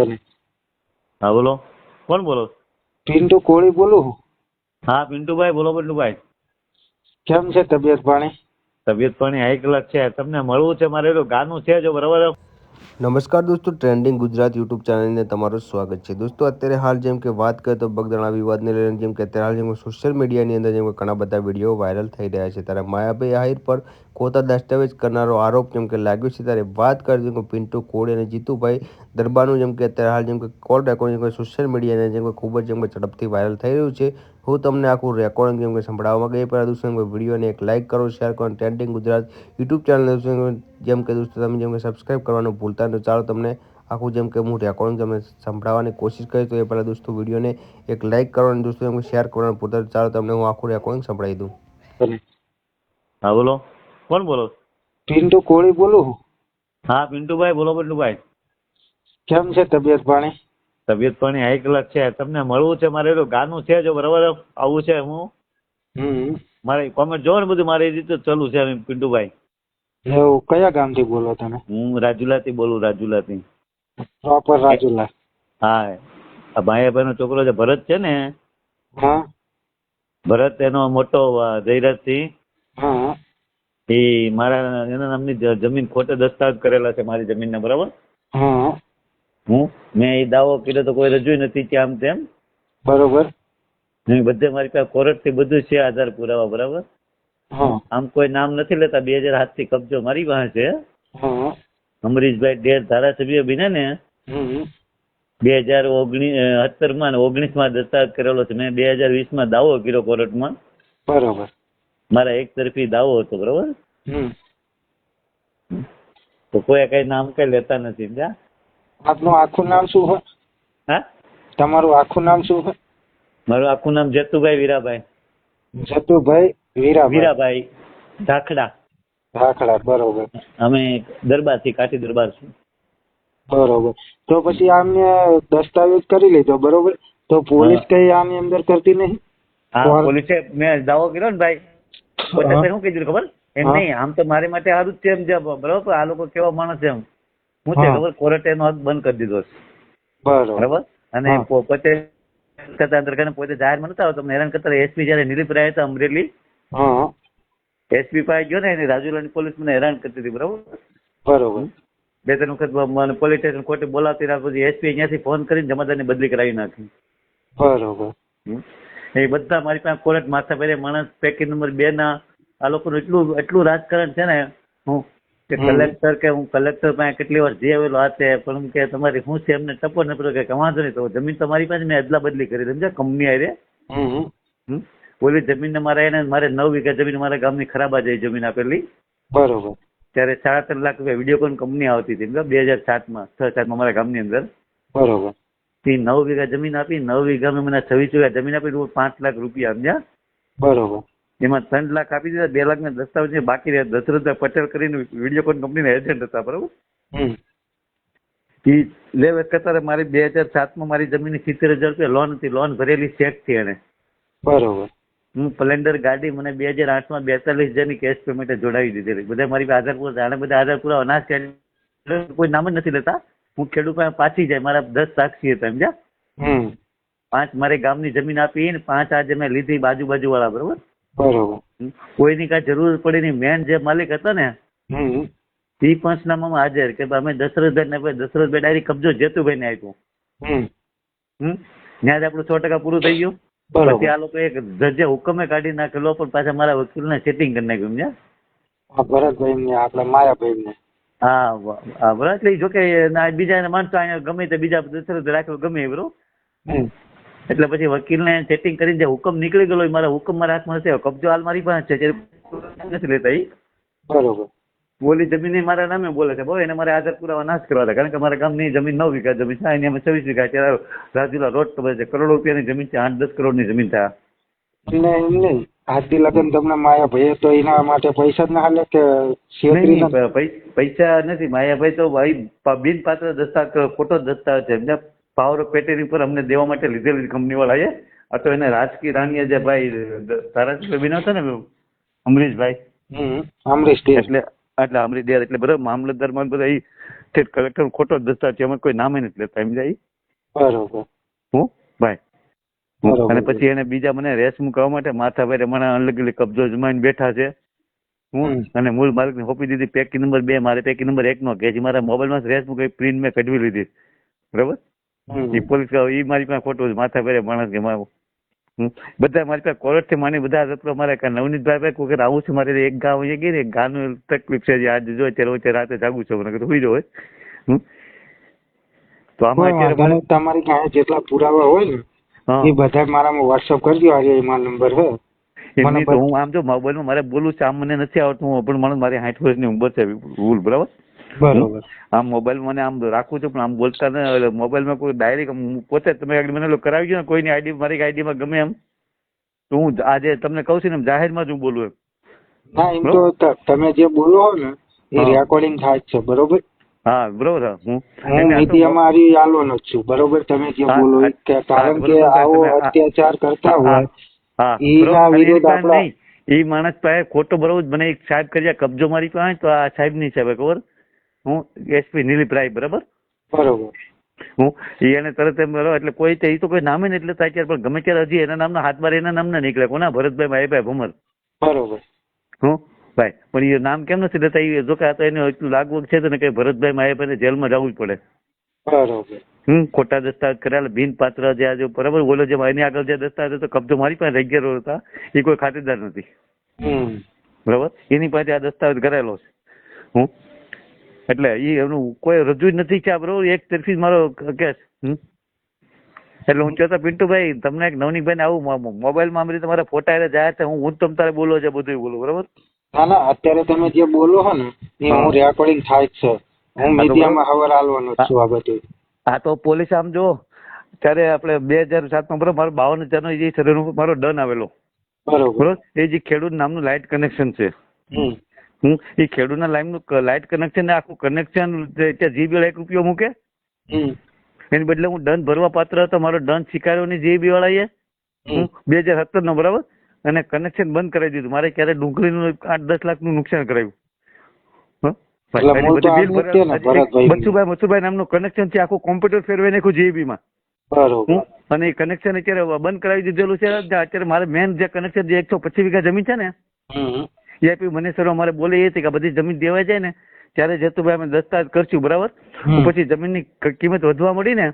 હા બોલો, કોણ બોલો? પિન્ટુ કોળી બોલું. હા પિન્ટુભાઈ બોલો. પિન્ટુભાઈ કેમ છે તબિયત પાણી? તબિયત પાણી હાઈ ક્લાસ છે. તમને મળવું છે મારે, એનું ગાનું છે જો બરાબર. નમસ્કાર દોસ્તો, ટ્રેન્ડિંગ ગુજરાત યુટ્યુબ ચેનલને તમારું સ્વાગત છે. દોસ્તો અત્યારે હાલ જેમ કે વાત કરીએ તો બગદાણા વિવાદને લઈને જેમ કે અત્યારે હાલ જેમ સોશિયલ મીડિયાની અંદર જેમ કે ઘણા બધા વિડીયો વાયરલ થઈ રહ્યા છે. ત્યારે માયાભાઈ આહિર પર ખોટા દસ્તાવેજ કરનારો આરોપ જેમ કે લાગ્યો છે. ત્યારે વાત કરી જેમ કે પિન્ટુ કોળી અને જીતુભાઈ દરબારનું જેમ કે અત્યારે હાલ જેમ કે કોલ રેકોર્ડિંગ સોશિયલ મીડિયાને જેમ કે ખૂબ જ જેમ કે ઝડપથી વાયરલ થઈ રહ્યું છે. હું તમને આખું રેકોર્ડિંગ જેમ કે સંભળાવવા ગઈ પહેલાં દોસ્તો વિડીયોને એક લાઇક કરો, શેર કરો. ટ્રેન્ડિંગ ગુજરાત યુટ્યુબ ચેનલ જેમ કે દોસ્તો તમે જેમ કે સબસ્ક્રાઈબ કરવાનું ભૂલતા નહીં. ચાલો તમને આખું જેમ કે હું રેકોર્ડિંગ તમને સંભળાવવાની કોશિશ કરી તો એ પહેલાં દોસ્તો વિડીયોને એક લાઇક કરો અને દોસ્તો એમ શેર કરવાનું ભૂલતા. ચાલો તમને હું આખું રેકોર્ડિંગ સંભળાવી દઉં. હા બોલો, કોણ બોલો? પિન્ટુ કોળી બોલું. હા પિન્ટુભાઈ બોલો. પિન્ટુભાઈ કેમ છે તબિયત પાણી? તબિયત પાણી હાઈ ક્લાસ છે. તમને મળવું છે મારે, એનું ગાનું છે જો બરાબર. આવું છે હું મારે કોમેન્ટ જોવો ને બધું મારી રીતે ચાલુ છે પિન્ટુભાઈ. એવું કયા ગામથી બોલો તમે? હું રાજુલાથી બોલું. રાજુલાથી પ્રોપર રાજુલા? હા, આ ભાઈભાઈ નો છોકરો છે ભરત છે ને, હા ભરત એનો મોટો જયરાજસિંહ, હા એ મારા એના નામની જમીન ખોટે દસ્તાવેજ કરેલા છે મારી જમીનના બરાબર. હા મેં એ દાવો કર્યો તો કોઈ રજૂ નથી કે આમ તેમ બરોબર. બધે મારી પાસે કોર્ટ થી બધું છે આધાર પુરાવા બરાબર. હા આમ કોઈ નામ નથી લેતા. 2007 થી કબજો મારી પાસે છે. હા અમરીશભાઈ ડેર ધારાસભ્ય બન્યા ને 2017 માં 19 દસ્તાવેજ કરેલો છે. મેં 2020 માં દાવો કર્યો કોર્ટમાં. બરોબર. મારા એક તરફી દાવો હતો બરોબર. તો કોઈ કઈ નામ કઈ લેતા નથી. આપનું આખું નામ શું છે? હા, તમારું આખું નામ શું છે? મારું આખું નામ જતુભાઈ વીરાભાઈ. જતુભાઈ વીરાભાઈ ધાખડા. રાખડા. બરોબર. અમે દરબાર થી કાઠી દરબાર છું. બરોબર. તો પછી આમને દસ્તાવેજ કરી લીધો બરોબર, તો પોલીસ કઈ આની અંદર કરતી નહીં? હા પોલીસે મેં દાવો કર્યો ને ભાઈ, પોતે શું કીધું ખબર? એમ નહીં, આમ તો મારી માટે સારું જ છે એમ છે બરોબર. આ લોકો કેવા માણસ એમ શું છે ખબર? કોર્ટે એનો હક બંધ કરી દીધો છે બરોબર. અને પોતે પોતે જાહેરમાં નતા તમને હેરાન કરતા. એસપી જયારે નિલીપ રહ્યા હતા અમરેલી, એસપી પાસે ગયો ને, એની રાજુલાની પોલીસ મને હેરાન કરતી હતી બરોબર. 2-3 વખત મને પોલીસ સ્ટેશન કોર્ટે બોલાવતી રાખ. પછી એસપી અહીંયાથી ફોન કરીને જમાદારની બદલી કરાવી નાખી બરોબર. એ બધા મારી પાસે કોર્ટ માથા પહેરે માણસ. પેકેજ નંબર 2 ના આ લોકોનું એટલું રાજકારણ છે ને, હું કે કલેક્ટર કે હું કલેક્ટર પાસે કેટલી વાર જઈ આવેલો આ તે, પણ કે તમારી શું છે એમને ટપો ને કે વાંધો નહીં, તો જમીન તમારી પાસે મેં અદલા બદલી કરી સમજે કંપની આરે. ઓલી જમીન ને મારે 9 વીઘા જમીન મારા ગામની ખરાબ આ જઈ જમીન આપેલી બરોબર. ત્યારે 3.5 લાખ રૂપિયા વિડીયોકોન કંપની આવતી હતી 2007 માં મારા ગામની અંદર. બરોબર. 9 વીઘા જમીન આપી. 9 વીઘામાં મને 26 વીઘા જમીન આપી. 5 લાખ રૂપિયા સમજ્યા. બરોબર. એમાં 3 લાખ આપી દીધા. 2 લાખ ના દસ્તાવેજ બાકી રહ્યા. દશરથભાઈ પટેલ કરીને વિડીયોકોન કંપનીના એજન્ટ હતા બરોબર. એ લેવે કરતા મારી 2007 માં મારી જમીન 70,000 રૂપિયા લોન હતી. લોન ભરેલી ચેક થી એને બરોબર. હું સ્પ્લેન્ડર ગાડી મને 2008 માં 42,000 કેશ પેમેન્ટ જોડાવી દીધેલી. બધા મારી પાસે આધાર પુરાવા, આને બધા આધાર પુરાવા અનાજ કોઈ નામ જ નથી લેતા. હું ખેડૂત પાસે પાછી જાય. મારા 10 સાક્ષી હતા સમજ્યા. 5 મારી ગામની જમીન આપી ને 5 આજે મેં લીધી બાજુ વાળા બરોબર. કોઈની કાંઈ જરૂર પડી નહીં. મેન જે માલિક હતા ને એ પંચનામામાં હાજર કે અમે દશરથભાઈ ડાયરેક્ટ કબજો જેતુભાઈ ને આપ્યો. ત્યાં જ આપણું 100% પૂરું થઈ ગયું. પછી આ લોકો એક જજે હુકમે કાઢી નાખેલો, પણ પાછા મારા વકીલને સેટિંગ કરી નાખ્યું સમજ્યા. ભરતભાઈ ને આપણે માયાભાઈ ને. હા બરાબર. એટલે જોકે બીજા માણસો અહીંયા ગમે તે બીજા દશરથ રાખેલો ગમે બરોબર. એટલે પછી વકીલને સેટિંગ કરીને જે હુકમ નીકળી ગયેલો મારા હુકમ મારા હાથમાં નથી. કબજો હાલ મારી પાસે છે નથી લેતા એ બરોબર. બોલી જમીન મારા નામે બોલે છે. બહુ એને મારે આધાર પુરાવા નાશ કરવા હતા. કારણ કે મારા ગામની જમીન 9 વીઘા જમીન છે. એની અમે 26 વીઘા છે. રાજુલા રોડ ખબર છે. કરોડો રૂપિયાની જમીન છે. 8-10 કરોડની જમીન થયા. નહીં આજથી લગન તમને માયાભાઈ તો એના માટે પૈસા જ ના હાલે કે? પૈસા નથી. માયાભાઈ તો ભાઈ બિનપાત્ર દસ્તાવેજ, ખોટો દસ્તાવેજ છે. પાવર ઓફ પેટેની પર અમને દેવા માટે લીધેલી કંપની વાળાએ. આ તો એને રાજકીય રાણીએ જે ભાઈ ધારાસભ્ય બન્યા હતા ને અમરીશભાઈ, અમરીશ એટલે અમરીશ ડેર એટલે બરાબર મામલતદારમાં બધા સ્ટેટ કલેક્ટર ખોટો દસ્તાવેજ છે, અમે કોઈ નામે નથી લેતા સમજાય બરોબર. હું ભાઈ. બરોબર. અને પછી એને બીજા મને રેસ મૂકવા માટે માથા ભાઈ મને અનલગીલી કબજો જમાઈને બેઠા છે. હું અને મૂળ માલિકને સોંપી દીધી પેકી નંબર 2 મારે પેકી નંબર 1 નો કે મારા મોબાઈલમાં રેસ મૂકી પ્રિન્ટ મેં કઢવી લીધી બરાબર. એ પોલીસ એ મારી પાસે ખોટું માથા ભાઈ માણસ કે મારું બધા મારી પાસે કોર્ટ થી માની બધા રસ્તો મારે નવનીતભાઈ ભાઈ કોઈ આવું છે મારે એક ગામ અહીંયા ગઈ ને એક ગાનું તકલીફ છે આજે જો અત્યારે વચ્ચે રાતે જાગું છું મને સુઈ જવું હોય. તો આમાં અત્યારે તમારી પાસે જેટલા પુરાવા હોય ને એ બધા મારામાં વોટ્સઅપ કરજો. આજે એમાં નંબર છે એમની તો હું આમ જો મોબાઈલમાં મારે બોલું છું આમ મને નથી આવડતું હું પણ મારી 60 વર્ષની ઉંમર છે ભૂલ બરાબર. બરોબર. આમ મોબાઈલ મને આમ રાખું છું પણ આમ બોલતા ને મોબાઈલમાં કોઈ ડાયરેક્ટ પોતે તમે આગળ મને કરાવી ગયો ને કોઈની આઈડી મારી આઈડીમાં ગમે એમ તો હું આજે તમને કહું છું ને જાહેરમાં જ હું બોલું એમ. ના એમ તો તમે જે બોલો હો ને એ રેકોર્ડિંગ થાય છે બરોબર. હા બરોબર. હું મીડિયામાં આવી આલવાનો જ છું બરોબર. તમે જે બોલો કારણ કે આવો અત્યાચાર કરતા હોય એના વિરુદ્ધ આપણા એ માણસ પાસે ખોટો બરોબર મને એક સાહેબ કર્યા કબજો મારી પાસે તો આ સાહેબ ની સાહેબ ખબર હું એસપી નીલીપ રાય બરાબર. બરોબર. હું એને તરત એમ બરોબર એટલે કોઈ એ તો કોઈ નામે ને એટલે થાય પણ ગમે ત્યારે હજી એના નામના હાથ બાર એના નામના નીકળે કોના ભરતભાઈ માહીભાઈ ભમર. બરોબર. હું ભાઈ પણ એ નામ કેમ નથી લેતા એ જો કે આ તો એને એટલું લાગવું છે ને કે ભરતભાઈ માહીભાઈ જેલમાં જવું જ પડે. બરોબર. ખોટા દસ્તાવેજ કરેલા બિન પાત્ર જે આજે બરાબર બોલો જે એની આગળ જે દસ્તાવેજ હતો કબજો મારી પાસે રહી ગયેલો હતા એ કોઈ ખાતેદાર નથી બરાબર. એની પાસે આ દસ્તાવેજ કરેલો છે. હું એટલે એ એનું કોઈ રજૂ નથી છે બરોબર એક તરફી મારો કેસ. એટલે હું કહેતો પિન્ટુભાઈ તમને એક નવનીકભાઈ ને આવું મોબાઈલમાં આમ રીતે તમારા ફોટા એટલે જાય છે હું તમ તારે બોલો છે બધું બોલું બરોબર. ના ના અત્યારે તમે જે બોલો છો ને એ હું રેકોર્ડિંગ થાય જ છે. હું મીડિયામાં ખબર આલવાનો છું આ બધું. હા તો પોલીસ આમ જો ત્યારે આપણે 2007 બરોબર મારો 52,000 જે શરીરનો મારો દંડ આવેલો બરોબર. એ જે ખેડૂત નામનું લાઇટ કનેક્શન છે એ ખેડૂતના લાઇટ કનેક્શન આખું કનેક્શન ત્યાં જીબી વાળા 1 રૂપિયો મૂકે એની બદલે હું દંડ ભરવા પાત્ર હતો મારો દંડ સ્વીકાર્યો નહીં જીબી વાળાએ 2017 નો બરાબર. અને કનેક્શન બંધ કરાવી દીધું મારે ક્યારે ડુંગળીનું 8-10 લાખનું નુકસાન કરાવ્યું. મથુભાઈ નામનું કનેક્શન છે આખું કોમ્પ્યુટર ફેરવાઈ નાખ્યું જીબી માં. અને એ કનેક્શન અત્યારે બંધ કરાવી દીધેલું છે. અત્યારે મારે મેન જે કનેક્શન જે 125 વીઘા જમીન છે ને એ આપી મને સર અમારે બોલે એ હતી કે બધી જમીન દેવાઈ જાય ને ત્યારે જેતુભાઈ અમે દસ્તાવેજ કરશું બરાબર. પછી જમીનની કિંમત વધવા મળી ને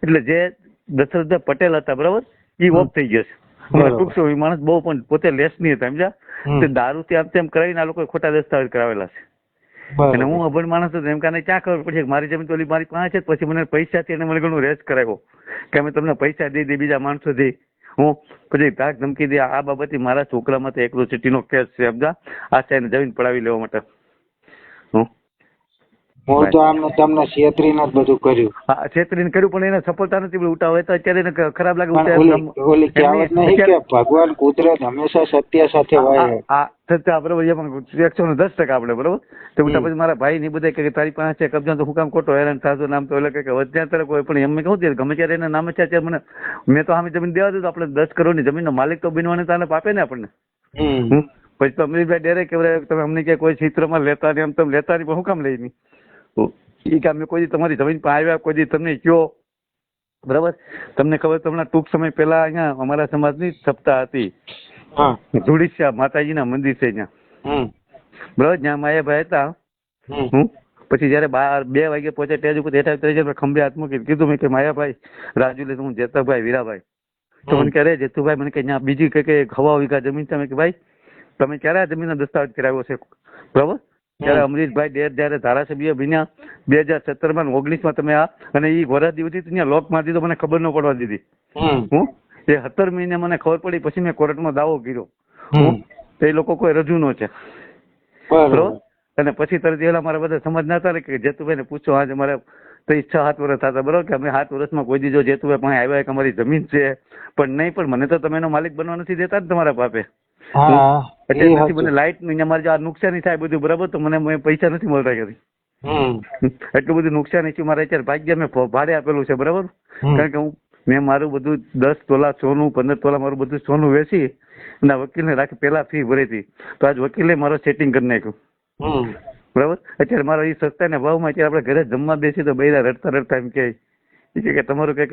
એટલે જે દશરથભાઈ પટેલ હતા બરાબર એ ઓફ થઈ ગયો છે. ટૂંક સમય માણસ બહુ પણ પોતે લેસ નહીં હતા સમજ્યા. દારૂ આમ તેમ કરાવીને આ લોકો ખોટા દસ્તાવેજ કરાવેલા છે. અને હું અભણ માણસ હતો એમ કાને ક્યાં ખબર પડશે મારી જમીન તો મારી પાસે છે. પછી મને પૈસાથી એને મને ઘણું રેસ કરાવ્યો કે અમે તમને પૈસા દઈ દે બીજા માણસોથી. હું પછી ધાક ધમકી દે આ બાબતે મારા છોકરામાં તો એકલો સિટીનો કેસ છે સમજા આ સાહેબ જમીન પડાવી લેવા માટે. હું તો આમ તમને છેતરીને જ બધું કર્યું. હા છેતરીને કર્યું પણ એને સફળતા નથી ઉઠા હોય તો અત્યારે એને ખરાબ લાગે. ઓલી કહેવત નહીં કે ભગવાન કુદરત હંમેશા સત્ય સાથે હોય. હા સત્ય બરોબર એ પણ 110% આપણે બરોબર. તો ઉઠા પછી મારા ભાઈ ની બધા કે તારી પાસે છે કબજા તો હું કામ ખોટો હેરાન થાતો નામ તો એટલે કે વધ્યા તરફ કોઈ પણ એમ કહું ગમે ત્યારે એના નામે છે મને મેં તો સામે જમીન દેવા દઉં તો આપણે 10 કરોડની જમીનનો માલિક તો બનવાની તાને પાપે ને આપણને. પછી તો અમરીશભાઈ ડેરે કે તમે અમને કે કોઈ ચિત્રમાં લેતા નહીં એમ તમે લેતા નહીં પણ હું કામ લઈ નહીં એ કે અમે કોઈ તમારી જમીન પર આવ્યા કોઈ તમને કયો બરાબર. તમને ખબર તમને ટૂંક સમય પહેલા અહીંયા અમારા સમાજની સપ્તાહ હતી ધુડીશ્યા માતાજીના મંદિર છે ત્યાં બરાબર. જ્યાં માયાભાઈ હતા પછી જયારે 2 વાગે પહોંચે સ્ટેજ ઉપર બેઠા ખંભે હાથ મૂકી કીધું મેં કે માયાભાઈ રાજુ લે હું જેતાભાઈ વીરાભાઈ તો મને કહે જેતુભાઈ મને કે ત્યાં બીજી કઈ હવા વીઘા જમીન છે કે ભાઈ તમે ક્યારે આ જમીનનો દસ્તાવેજ કરાવ્યો છે બરાબર. ત્યારે અમરીશભાઈ ડેર જયારે ધારાસભ્ય બન્યા 2017 19 તમે આ અને એ વરસ દિવસથી ત્યાં લોક મારી દીધો મને ખબર ન પડવા દીધી. હું એ 17 મહિને મને ખબર પડી પછી મેં કોર્ટમાં દાવો કર્યો તો એ લોકો કોઈ રજૂ ન છે બરોબર. અને પછી તરત એલા મારા બધા સમજ ના હતા કે જેતુભાઈ ને પૂછો આજે મારે તો 6-7 વર્ષ થતા બરોબર કે અમે 7 વર્ષમાં કોઈ દીધો જેતુભાઈ પાસે આવ્યા કે અમારી જમીન છે પણ નહીં પણ મને તો તમે એનો માલિક બનવા નથી દેતા ને તમારા બાપે. એટલે પછી મને લાઈટ મારે આ નુકસાની થાય બધું બરાબર તો મને પૈસા નથી મળતા કરી એટલું બધું નુકસાની છે મારે અત્યારે ભાગ્ય મેં ભાડે આપેલું છે બરાબર. કારણ કે મેં મારું બધું 10 તોલા સોનું 15 તોલા મારું બધું સોનું વેચી અને વકીલને રાખી પેલા ફી ભરી હતી તો આજ વકીલે મારો સેટિંગ કરી નાખ્યું. બરાબર. અત્યારે મારો એ સસ્તાના ભાવમાં અત્યારે આપણે ઘરે જમવા બેસી તો બૈરા રડતા રડતા એમ કે તમારું કે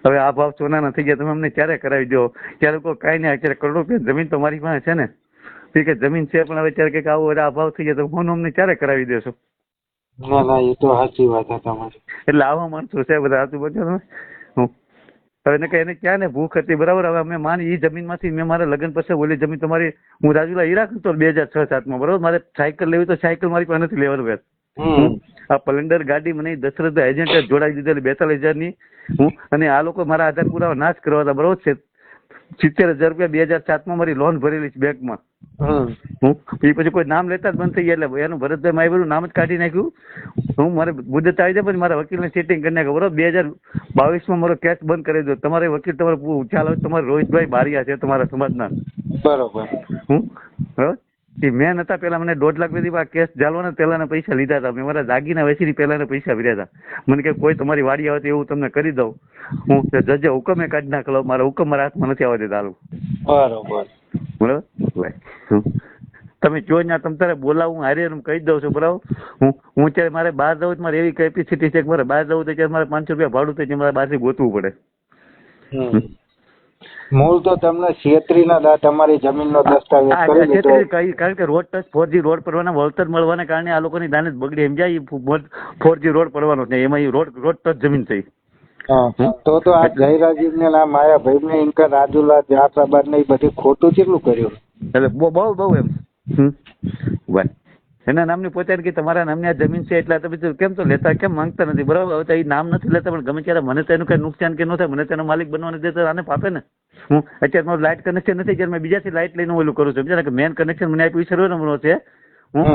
હવે આ ભાવ સોનાના થઈ ગયા, તમે અમને ક્યારે કરાવી દો? ત્યારે કોઈ કાંઈ નહીં, અત્યારે કરોડો રૂપિયા જમીન તો મારી પાસે છે ને, કે જમીન છે પણ હવે અત્યારે કે આવો આ ભાવ થઈ ગયા, તમે ફોન અમને ક્યારે કરાવી દેશો? ના ના, એ તો સાચી વાત છે તમારી. એટલે આવા માણસો છે બધા. સાચું બોલજો તમે. હવે એને ક્યાં ને ભૂખ હતી, બરાબર. હવે અમે માની એ જમીનમાંથી મેં મારા લગ્ન પછી ઓલી જમીન તમારી હું રાજુલા હીરા તો 2006-07 બરાબર. મારે સાયકલ લેવી તો સાયકલ મારી પાસે નથી લેવાનું વેત. આ સ્પ્લેન્ડર ગાડી મને દશરથ એજન્ટે જોડાઈ દીધેલી 42,000 ની. અને આ લોકો મારા આધાર પુરાવા નાશ કરવા હતા, બરોબર છે. 70,000 રૂપિયા 2007 મારી લોન ભરેલી છે બેંકમાં. એ પછી કોઈ નામ લેતા જ બંધ થઈ ગયા. એટલે એનું ભરતભાઈ માઈ નામ જ કાઢી નાખ્યું. હું મારે મુદત આવી જાય પછી મારા વકીલને સેટિંગ કરી નાખ્યું, બરોબર. 2022 મારો કેસ બંધ કરી દો. તમારે વકીલ તમારે ચાલો, તમારે રોહિતભાઈ બારિયા છે તમારા સમાજના, બરોબર. બરોબર. મેં નતા પેલા મને 1.5 લાખ સુધી આ કેસ ચાલવાના પેલાના પૈસા લીધા હતા. મેં મારા દાગીના વેચીને પેલાના પૈસા ભર્યા હતા. મને કે કોઈ તમારી વાડી આવે તો એવું તમને કરી દઉં. હું જજે હુકમે કાઢી નાખલો, મારા હુકમ મારા હાથમાં નથી આવવા દેતા. બરોબર બરાબર. તમે જો ને તમે તારે બોલાવું હારે કહી દઉં છું, બરાબર. હું અત્યારે મારે બહાર જવું, મારે એવી કેપેસિટી છે કે મારે બહાર જવું તો ત્યારે મારે 500 રૂપિયા ભાડું થાય, મારે બહારથી ગોતવું પડે. મૂળ તો તમને છેતરીના તમારી જમીનનો દસ્તાવેજ કરી દીધો. કારણ કે રોડ ટચ 4G રોડ પડવાના વળતર મળવાના કારણે આ લોકોની દાનત બગડી. સમજાય? 4G રોડ પડવાનો છે, એમાં રોડ ટચ જમીન થઈ. તો આ જયરાજીવ ને આ માયાભાઈ ને ઇનકા રાજુલા જાફરાબાદ ને એ બધી ખોટું કેટલું કર્યું? એટલે બહુ એમ એના નામની પોતાની કે તમારા નામની આ જમીન છે એટલે તમે કેમ તો લેતા કેમ માંગતા નથી, બરાબર. હવે તો એ નામ નથી લેતા, પણ ગમે ત્યારે મને તેનું કઈ નુકસાન કે ન થાય, મને તેનો માલિક બનવાનું દે તો આને પાપે ને. હું અત્યારે મારું લાઇટ કનેક્શન નથી, જ્યારે મેં બીજાથી લાઇટ લઈને ઓલું કરું છું, સમજ્યા? કે મેન કનેક્શન મને આપ્યું સર્વે નંબરનો છે. હું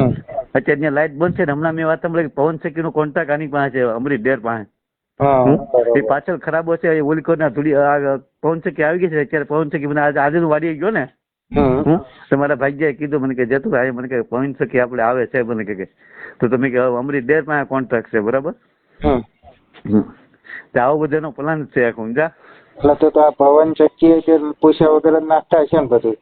અત્યારે ત્યાં લાઇટ બંધ છે ને હમણાં મેં વાત સાંભળી પવન શેકીનો કોન્ટ્રાક્ટ આની પાસે છે, અમરીશ ડેર પાસે. એ પાછળ ખરાબો છે, ઓલી કોના થોડી પવન શેકી આવી ગઈ છે અત્યારે. પવન શેકી મને આજે વાડી ગયો ને, તમારા ભાગ્યાએ કીધું મને કે જતું ભાઈ મને કે પવન શેકી આપણે આવે છે, મને કે તો તમે કે અમરીશ ડેર પાસે કોન્ટ્રાક્ટ છે, બરાબર. આવો બધાનો પ્લાન છે આખું, સમજા? એટલે તો આ પવન ચક્કી પૂછ્યા વગર જ નાખતા છે ને બધું.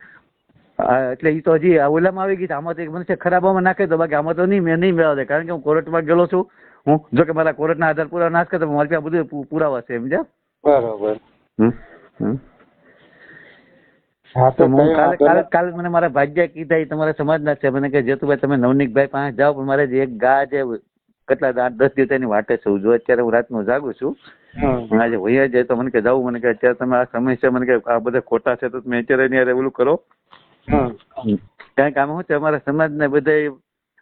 એટલે એ તો હજી ઓલામાં આવી ગઈ. આમાં તો મને છે ખરાબામાં નાખે તો, બાકી આમાં તો નહીં મેળવા દે, કારણ કે હું કોર્ટમાં ગયેલો છું. હું જો કે મારા કોર્ટના આધાર પુરાવા નાશ કરતો, મારી પાસે બધું પુરાવા છે, સમજ્યા? બરોબર. કાલે મને મારા ભાગ્યા કીધા તમારા સમાજના છે, મને કે જેતુભાઈ તમે નવનીકભાઈ પાસે જાઓ, પણ મારે એક ગા છે કેટલા 8-10 દિવસની વાટે છું. જો અત્યારે હું રાતનું જાગું છું, આજે હોય જાય તો મને કે જાવું, મને કે અત્યારે તમે આ સમય છે, મને કે આ બધા ખોટા છે તો તમે અત્યારે ઓલું કરો. કારણ કે આમાં શું છે અમારા સમાજને બધા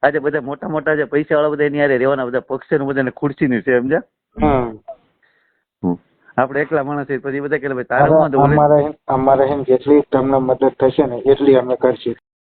આજે બધા મોટા મોટા જે પૈસા વાળા બધા એની રહેવાના, બધા પક્ષ ને બધા ખુરશીની છે, સમજ્યા? આપણે એકલા માણસ પછી બધા કે તારે અમારે જેટલી તમને મદદ થશે ને એટલી અમે કરશું.